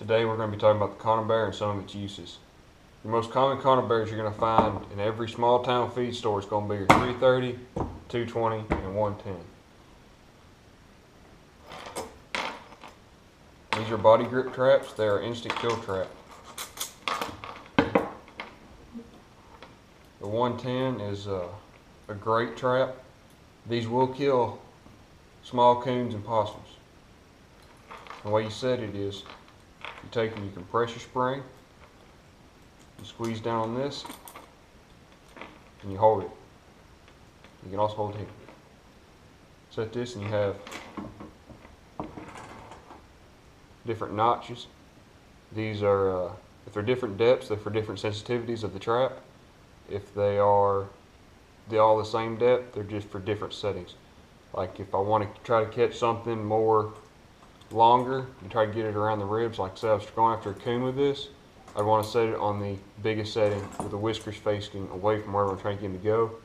Today we're going to be talking about the Conibear and some of its uses. The most common Conibears you're going to find in every small town feed store is going to be your 330, 220, and 110. These are body grip traps. They are instant kill trap. The 110 is a great trap. These will kill small coons and possums. The way you set it is you take your compressor spring, you squeeze down on this, and you hold it. You can also hold it here. Set this and you have different notches. These are, if they're different depths, they're for different sensitivities of the trap. If they are all the same depth, they're just for different settings. Like if I want to try to catch something more longer and try to get it around the ribs, like say I was going after a coon with this, I'd want to set it on the biggest setting with the whiskers facing away from wherever I'm trying to get him to go,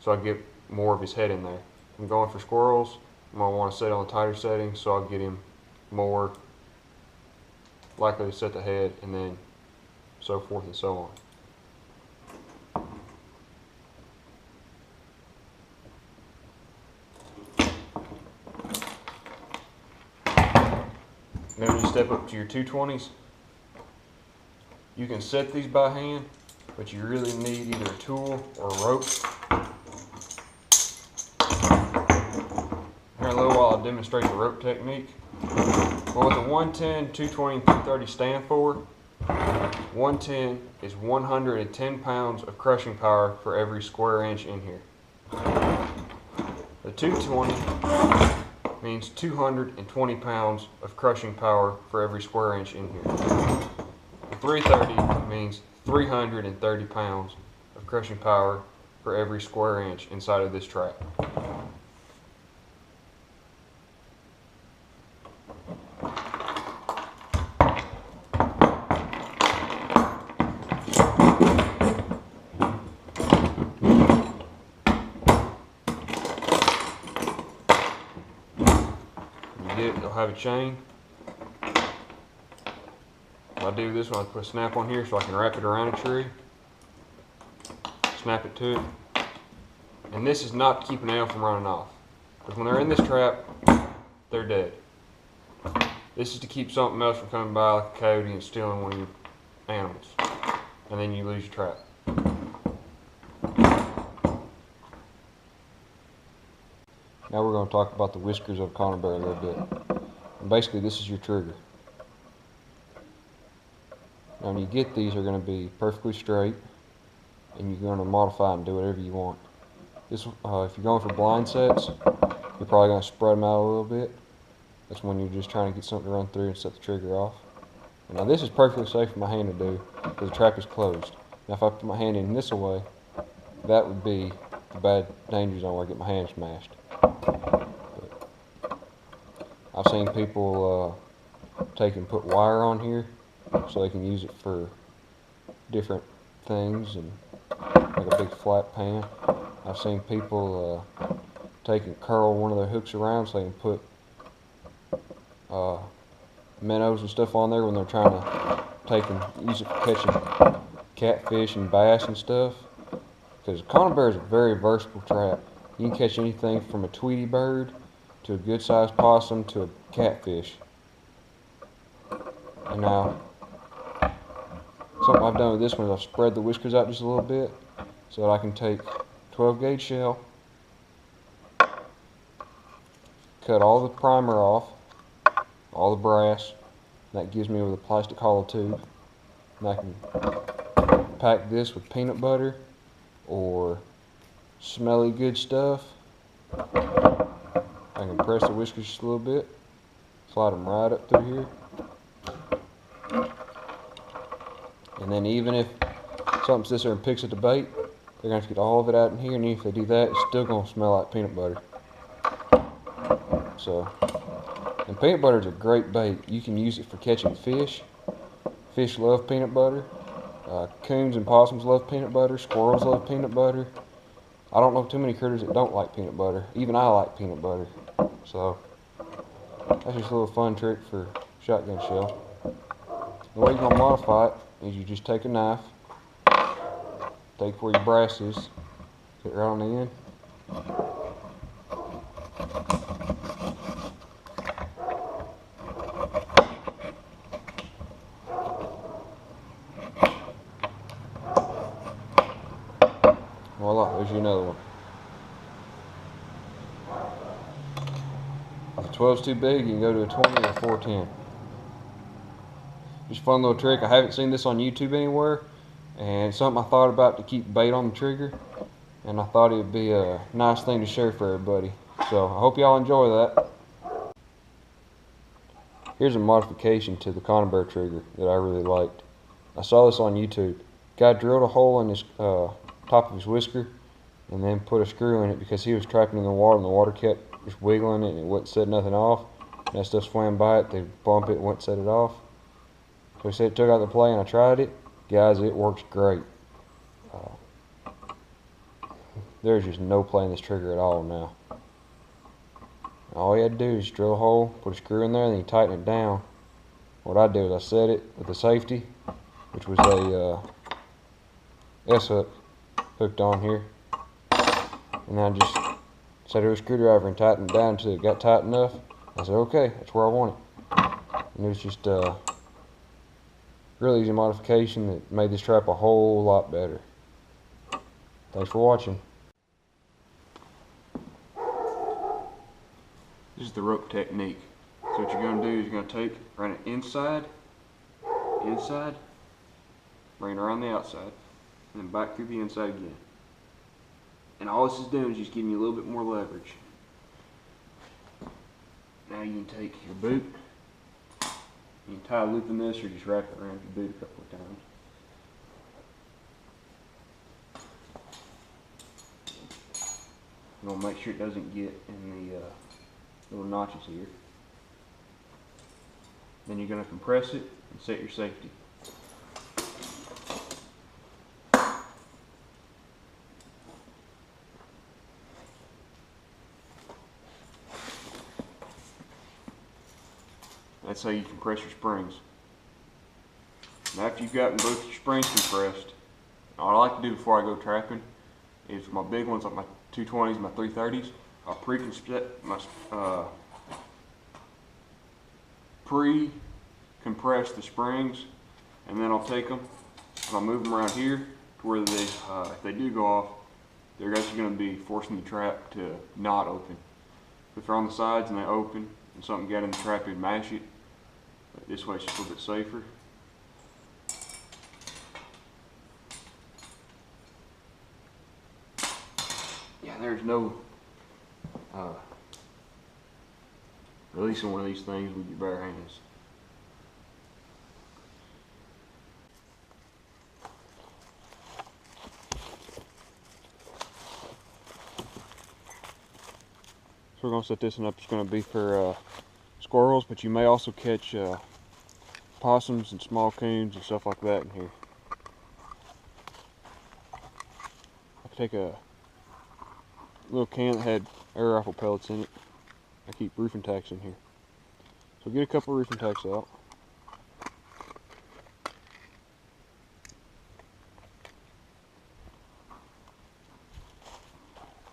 so I get more of his head in there. If I'm going for squirrels, I'm going to want to set it on the tighter setting so I'll get him more likely to set the head, and then so forth and so on. Then when you step up to your 220s, you can set these by hand, but you really need either a tool or a rope. Here in a little while I'll demonstrate the rope technique. But what the 110, 220, and 330 stand for, 110 is 110 pounds of crushing power for every square inch in here. The 220 means 220 pounds of crushing power for every square inch in here. The 330 means 330 pounds of crushing power for every square inch inside of this trap. You'll have a chain. What I do with this one, I put a snap on here so I can wrap it around a tree, snap it to it, and this is not to keep an animal from running off, because when they're in this trap, they're dead. This is to keep something else from coming by, like a coyote, and stealing one of your animals, and then you lose your trap. Now we're going to talk about the Whiskers of Combo a little bit. And basically this is your trigger. Now when you get these, they're going to be perfectly straight, and you're going to modify and do whatever you want. This, if you're going for blind sets, you're probably going to spread them out a little bit. That's when you're just trying to get something to run through and set the trigger off. And now this is perfectly safe for my hand to do because the trap is closed. Now if I put my hand in this way, that would be the bad danger zone where I get my hand smashed. I've seen people take and put wire on here so they can use it for different things, and like a big flat pan. I've seen people take and curl one of their hooks around so they can put minnows and stuff on there when they're trying to take and use it for catching catfish and bass and stuff. Because Conibear is a very versatile trap. You can catch anything from a Tweety bird to a good sized possum to a catfish. And now, something I've done with this one is I've spread the whiskers out just a little bit so that I can take 12 gauge shell, cut all the primer off, all the brass, and that gives me with a plastic hollow tube. And I can pack this with peanut butter or smelly good stuff. I can press the whiskers just a little bit, slide them right up through here. And then even if something sits there and picks at the bait, they're going to have to get all of it out in here, and if they do that, it's still going to smell like peanut butter. So, and peanut butter is a great bait. You can use it for catching fish. Fish love peanut butter. Coons and possums love peanut butter. Squirrels love peanut butter. I don't know too many critters that don't like peanut butter. Even I like peanut butter. So, that's just a little fun trick for shotgun shell. The way you're going to modify it is you just take a knife, take where your brass is, get right on the end. Voila, there's you another one. If a 12's too big, you can go to a 20 or a 410. Just a fun little trick. I haven't seen this on YouTube anywhere, and something I thought about to keep bait on the trigger, and I thought it would be a nice thing to share for everybody. So I hope y'all enjoy that. Here's a modification to the Conibear trigger that I really liked. I saw this on YouTube. Guy drilled a hole in his top of his whisker and then put a screw in it because he was trapping in the water and the water kept just wiggling it and it wouldn't set nothing off. And that stuff swam by it, they'd bump it, it wouldn't set it off. So he said it took out the play and I tried it. Guys, it works great. There's just no play in this trigger at all now. All you had to do is drill a hole, put a screw in there, and then you tighten it down. What I did is I set it with a safety, which was a S-hook hooked on here. And then I just set it with a screwdriver and tightened it down until it got tight enough. I said, okay, that's where I want it. And it was just a really easy modification that made this trap a whole lot better. Thanks for watching. This is the rope technique. So what you're going to do is you're going to take, run it inside, bring it around the outside, and then back through the inside again. And all this is doing is just giving you a little bit more leverage. Now you can take your boot, you can tie a loop in this or just wrap it around your boot a couple of times. You're going to make sure it doesn't get in the little notches here. Then you're going to compress it and set your safety. That's how you compress your springs. And after you've gotten both your springs compressed, all I like to do before I go trapping is my big ones like my 220s, my 330s, I'll pre-compress the springs, and then I'll take them and I'll move them around here to where they, if they do go off, they're actually going to be forcing the trap to not open. If they're on the sides and they open and something got in the trap, you'd mash it. But this way it's just a little bit safer. Yeah, there's no releasing one of these things with your bare hands. So we're going to set this one up. It's going to be for squirrels, but you may also catch possums and small coons and stuff like that in here. I could take a little can that had air rifle pellets in it. I keep roofing tacks in here. So get a couple of roofing tacks out.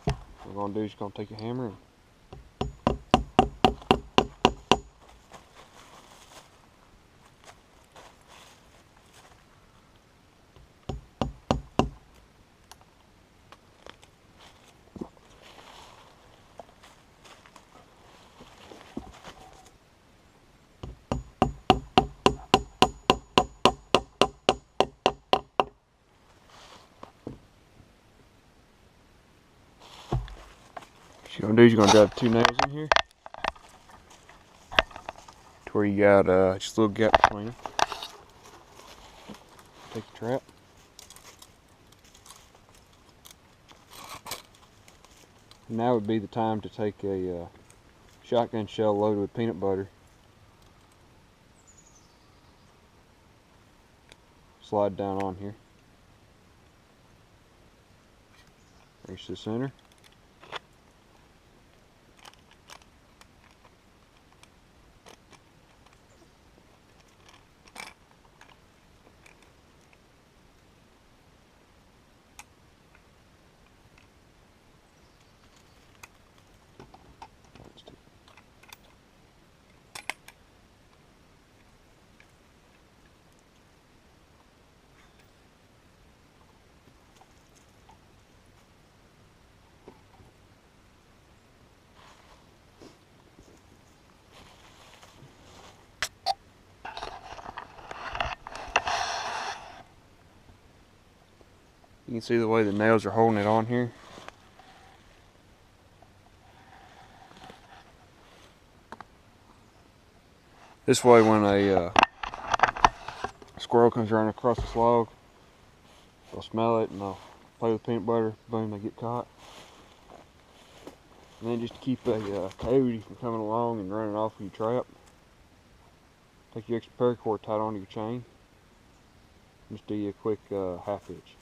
What we're going to do is you're going to take a hammer and what you're going to do is you're going to drive 2 nails in here to where you got just a little gap between them. Take your trap. And now would be the time to take a shotgun shell loaded with peanut butter. Slide down on here. Reach the center. can see the way the nails are holding it on here. This way, when a squirrel comes running across this log, they'll smell it and they'll play with peanut butter. Boom, they get caught. And then just to keep a coyote from coming along and running off with your trap, take your extra paracord tied onto your chain. Just do you a quick half hitch.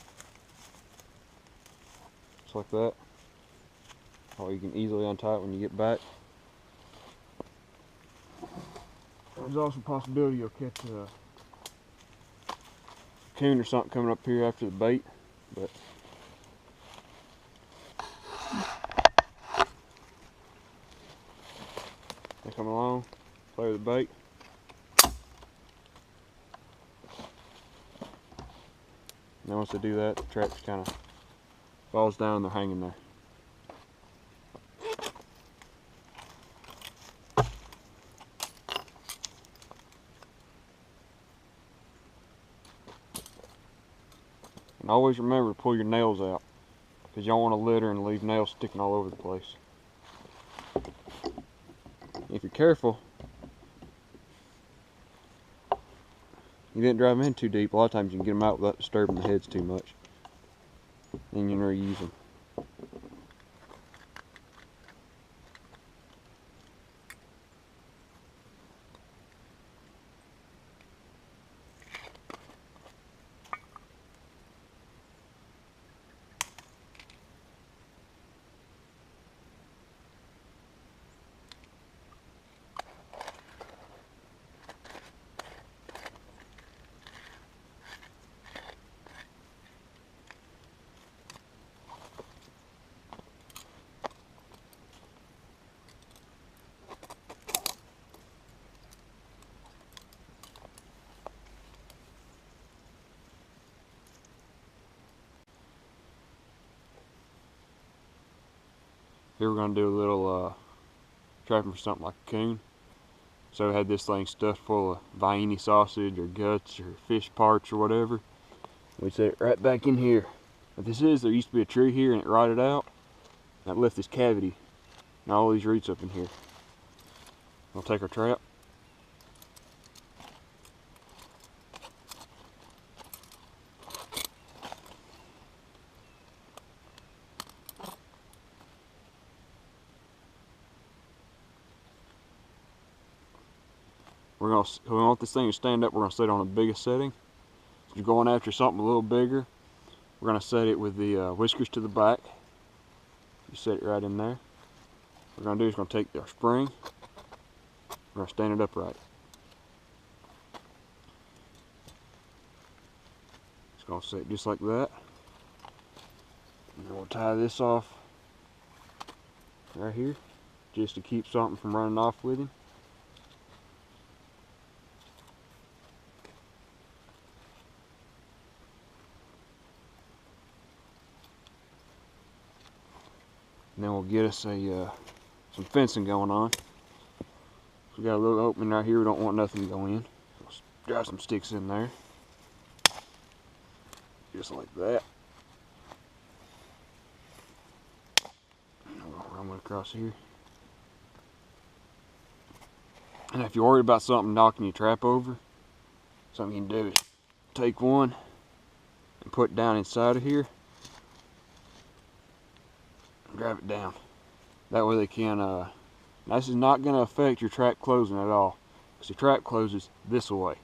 Just like that. Or you can easily untie it when you get back. There's also a possibility you'll catch a coon or something coming up here after the bait, but they come along, play with the bait. And then once they do that, the trap just kind of falls down and they're hanging there. And always remember to pull your nails out, because you don't want to litter and leave nails sticking all over the place. If you're careful, you didn't drive them in too deep. A lot of times you can get them out without disturbing the heads too much. Then you can reuse them. Here we're going to do a little trapping for something like a coon. So we had this thing stuffed full of Vienna sausage or guts or fish parts or whatever. We set it right back in here. What this is, there used to be a tree here and it rotted out. And it left this cavity and all these roots up in here. We'll take our trap. We want this thing to stand up. We're going to set it on the biggest setting. If you're going after something a little bigger, we're going to set it with the whiskers to the back. You set it right in there. What we're going to do is we're going to take our spring. We're going to stand it upright. It's going to sit just like that. And then we'll tie this off right here, just to keep something from running off with him. And then we'll get us some fencing going on. We got a little opening right here. We don't want nothing to go in. So let's drive some sticks in there, just like that. And we'll run one across here. And if you're worried about something knocking your trap over, something you can do is take one and put it down inside of here. Grab it down. That way they can, this is not going to affect your trap closing at all, because your trap closes this way.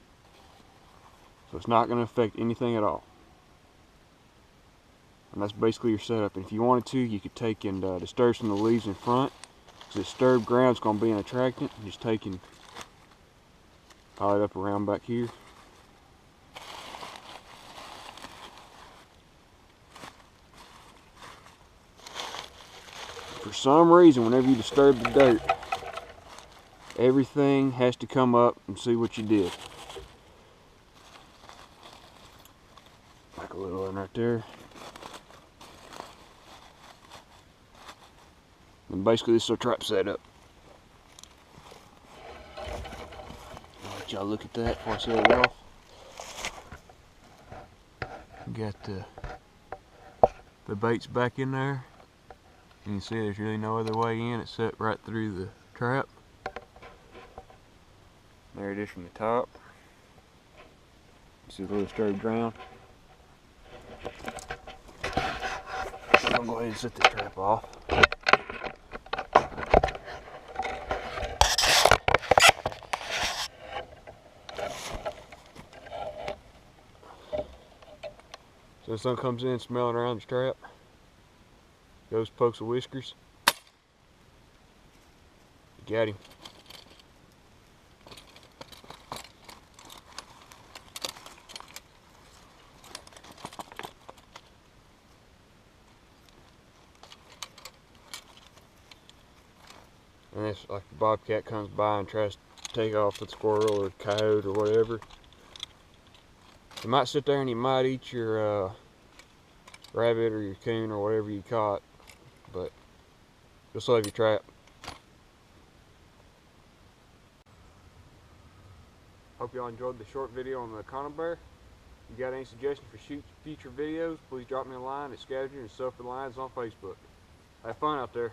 So it's not going to affect anything at all. And that's basically your setup. And if you wanted to, you could take and disturb some of the leaves in front, because disturbed ground is going to be an attractant. Just take and tie it up around back here. For some reason, whenever you disturb the dirt, everything has to come up and see what you did. Like a little one right there. And basically this is our trap setup. I'll let y'all look at that before I set it off. We got the The bait's back in there. You can see there's really no other way in. It's set right through the trap. There it is from the top. You see the little sturdy ground. I'm gonna go ahead and set the trap off. So the sun comes in smelling around the trap. Goes pokes the whiskers. You got him. And it's like the bobcat comes by and tries to take off the squirrel or coyote or whatever. He might sit there and he might eat your rabbit or your coon or whatever you caught, but you'll save your trap. Hope y'all enjoyed the short video on the Conibear. If you got any suggestions for future videos, please drop me a line at Scavengers and Self-Reliance on Facebook. Have fun out there.